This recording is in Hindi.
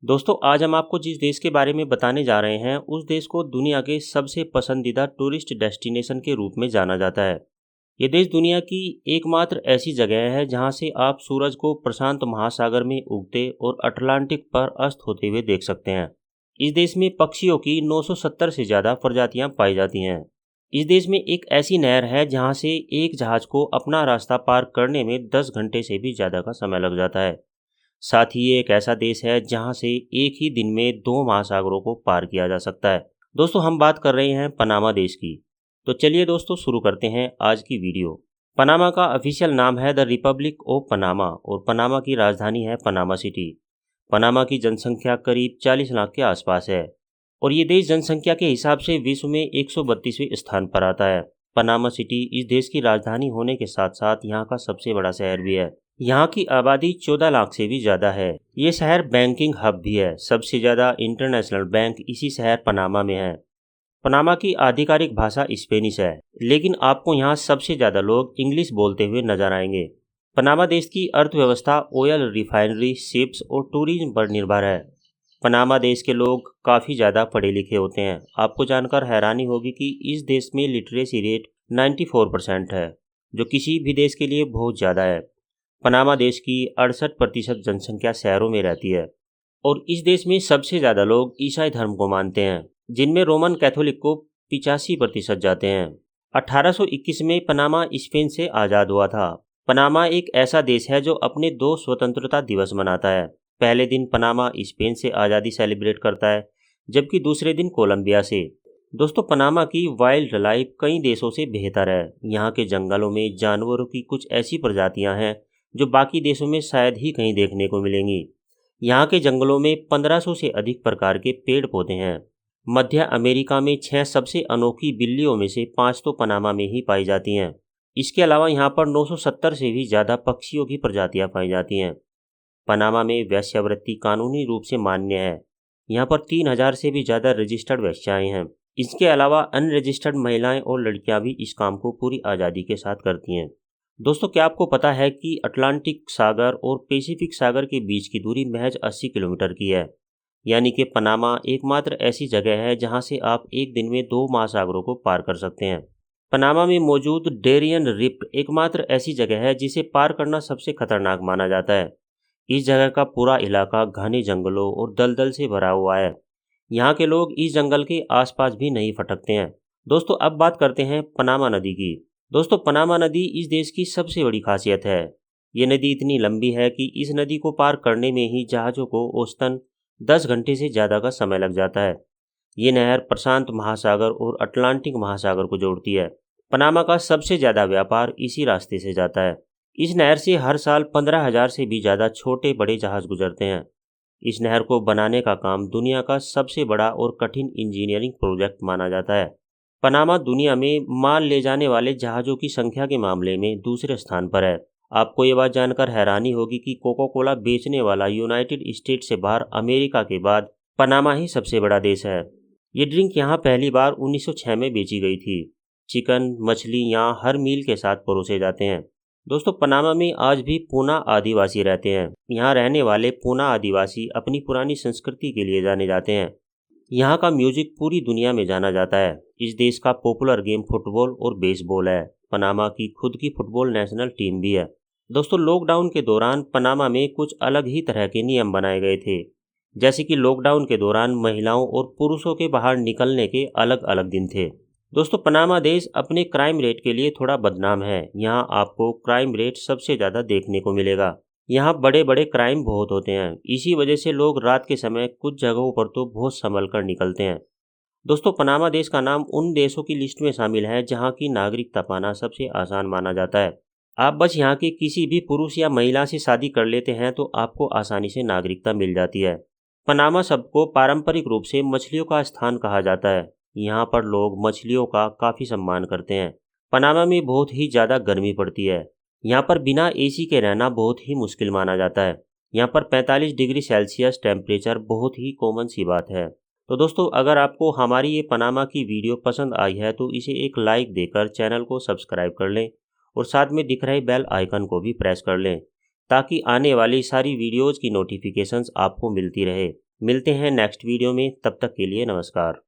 दोस्तों आज हम आपको जिस देश के बारे में बताने जा रहे हैं उस देश को दुनिया के सबसे पसंदीदा टूरिस्ट डेस्टिनेशन के रूप में जाना जाता है। ये देश दुनिया की एकमात्र ऐसी जगह है जहां से आप सूरज को प्रशांत महासागर में उगते और अटलांटिक पर अस्त होते हुए देख सकते हैं। इस देश में पक्षियों की 970 से ज़्यादा प्रजातियां पाई जाती हैं। इस देश में एक ऐसी नहर है जहां से एक जहाज को अपना रास्ता पार करने में 10 घंटे से भी ज़्यादा का समय लग जाता है। साथ ही ये एक ऐसा देश है जहां से एक ही दिन में दो महासागरों को पार किया जा सकता है। दोस्तों हम बात कर रहे हैं पनामा देश की। तो चलिए दोस्तों शुरू करते हैं आज की वीडियो। पनामा का ऑफिशियल नाम है द रिपब्लिक ऑफ पनामा और पनामा की राजधानी है पनामा सिटी। पनामा की जनसंख्या करीब 40 लाख के आसपास है और ये देश जनसंख्या के हिसाब से विश्व में 132वें स्थान पर आता है। पनामा सिटी इस देश की राजधानी होने के साथ साथ यहाँ का सबसे बड़ा शहर भी है। यहाँ की आबादी 14 लाख से भी ज़्यादा है। ये शहर बैंकिंग हब भी है। सबसे ज़्यादा इंटरनेशनल बैंक इसी शहर पनामा में है। पनामा की आधिकारिक भाषा स्पेनिश है, लेकिन आपको यहाँ सबसे ज़्यादा लोग इंग्लिश बोलते हुए नजर आएंगे। पनामा देश की अर्थव्यवस्था ऑयल रिफाइनरी, शिप्स और टूरिज्म पर निर्भर है। पनामा देश के लोग काफ़ी ज़्यादा पढ़े लिखे होते हैं। आपको जानकर हैरानी होगी कि इस देश में लिटरेसी रेट 94% है, जो किसी भी देश के लिए बहुत ज़्यादा है। पनामा देश की 68% जनसंख्या शहरों में रहती है और इस देश में सबसे ज़्यादा लोग ईसाई धर्म को मानते हैं, जिनमें रोमन कैथोलिक को 85% जाते हैं। 1821 में पनामा स्पेन से आज़ाद हुआ था। पनामा एक ऐसा देश है जो अपने दो स्वतंत्रता दिवस मनाता है। पहले दिन पनामा स्पेन से आज़ादी सेलिब्रेट करता है, जबकि दूसरे दिन कोलंबिया से। दोस्तों पनामा की वाइल्ड लाइफ कई देशों से बेहतर है। यहाँ के जंगलों में जानवरों की कुछ ऐसी प्रजातियाँ हैं जो बाकी देशों में शायद ही कहीं देखने को मिलेंगी। यहाँ के जंगलों में 1500 से अधिक प्रकार के पेड़ पौधे हैं। मध्य अमेरिका में 6 सबसे अनोखी बिल्लियों में से 5 तो पनामा में ही पाई जाती हैं। इसके अलावा यहाँ पर 970 से भी ज़्यादा पक्षियों की प्रजातियाँ पाई जाती हैं। पनामा में वेश्यावृत्ति कानूनी रूप से मान्य है। यहाँ पर 3000 से भी ज़्यादा रजिस्टर्ड वेश्याएँ हैं। इसके अलावा अनरजिस्टर्ड महिलाएं और लड़कियां भी इस काम को पूरी आज़ादी के साथ करती हैं। दोस्तों क्या आपको पता है कि अटलांटिक सागर और पैसिफिक सागर के बीच की दूरी महज 80 किलोमीटर की है। यानी कि पनामा एकमात्र ऐसी जगह है जहां से आप एक दिन में दो महासागरों को पार कर सकते हैं। पनामा में मौजूद डेरियन रिफ्ट एकमात्र ऐसी जगह है जिसे पार करना सबसे खतरनाक माना जाता है। इस जगह का पूरा इलाका घने जंगलों और दलदल से भरा हुआ है। यहाँ के लोग इस जंगल के आसपास भी नहीं फटकते हैं। दोस्तों अब बात करते हैं पनामा नदी की। दोस्तों पनामा नदी इस देश की सबसे बड़ी खासियत है। ये नदी इतनी लंबी है कि इस नदी को पार करने में ही जहाज़ों को औसतन 10 घंटे से ज़्यादा का समय लग जाता है। ये नहर प्रशांत महासागर और अटलांटिक महासागर को जोड़ती है। पनामा का सबसे ज़्यादा व्यापार इसी रास्ते से जाता है। इस नहर से हर साल 15,000 से भी ज़्यादा छोटे बड़े जहाज़ गुजरते हैं। इस नहर को बनाने का काम दुनिया का सबसे बड़ा और कठिन इंजीनियरिंग प्रोजेक्ट माना जाता है। पनामा दुनिया में माल ले जाने वाले जहाज़ों की संख्या के मामले में दूसरे स्थान पर है। आपको ये बात जानकर हैरानी होगी कि कोका कोला बेचने वाला यूनाइटेड स्टेट से बाहर अमेरिका के बाद पनामा ही सबसे बड़ा देश है। ये ड्रिंक यहाँ पहली बार 1906 में बेची गई थी। चिकन मछली यहाँ हर मील के साथ परोसे जाते हैं। दोस्तों पनामा में आज भी पूना आदिवासी रहते हैं। यहाँ रहने वाले पूना आदिवासी अपनी पुरानी संस्कृति के लिए जाने जाते हैं। यहाँ का म्यूजिक पूरी दुनिया में जाना जाता है। इस देश का पॉपुलर गेम फुटबॉल और बेसबॉल है। पनामा की खुद की फुटबॉल नेशनल टीम भी है। दोस्तों लॉकडाउन के दौरान पनामा में कुछ अलग ही तरह के नियम बनाए गए थे, जैसे कि लॉकडाउन के दौरान महिलाओं और पुरुषों के बाहर निकलने के अलग अलग दिन थे। दोस्तों पनामा देश अपने क्राइम रेट के लिए थोड़ा बदनाम है। यहाँ आपको क्राइम रेट सबसे ज़्यादा देखने को मिलेगा। यहाँ बड़े बड़े क्राइम बहुत होते हैं। इसी वजह से लोग रात के समय कुछ जगहों पर तो बहुत संभल कर निकलते हैं। दोस्तों पनामा देश का नाम उन देशों की लिस्ट में शामिल है जहाँ की नागरिकता पाना सबसे आसान माना जाता है। आप बस यहाँ के किसी भी पुरुष या महिला से शादी कर लेते हैं तो आपको आसानी से नागरिकता मिल जाती है। पनामा शब्द को पारंपरिक रूप से मछलियों का स्थान कहा जाता है। यहाँ पर लोग मछलियों का काफ़ी सम्मान करते हैं। पनामा में बहुत ही ज़्यादा गर्मी पड़ती है। यहाँ पर बिना एसी के रहना बहुत ही मुश्किल माना जाता है। यहाँ पर 45 डिग्री सेल्सियस टेम्परेचर बहुत ही कॉमन सी बात है। तो दोस्तों अगर आपको हमारी ये पनामा की वीडियो पसंद आई है तो इसे एक लाइक देकर चैनल को सब्सक्राइब कर लें और साथ में दिख रहे बेल आइकन को भी प्रेस कर लें, ताकि आने वाली सारी वीडियोज़ की नोटिफिकेशंस आपको मिलती रहे। मिलते हैं नेक्स्ट वीडियो में, तब तक के लिए नमस्कार।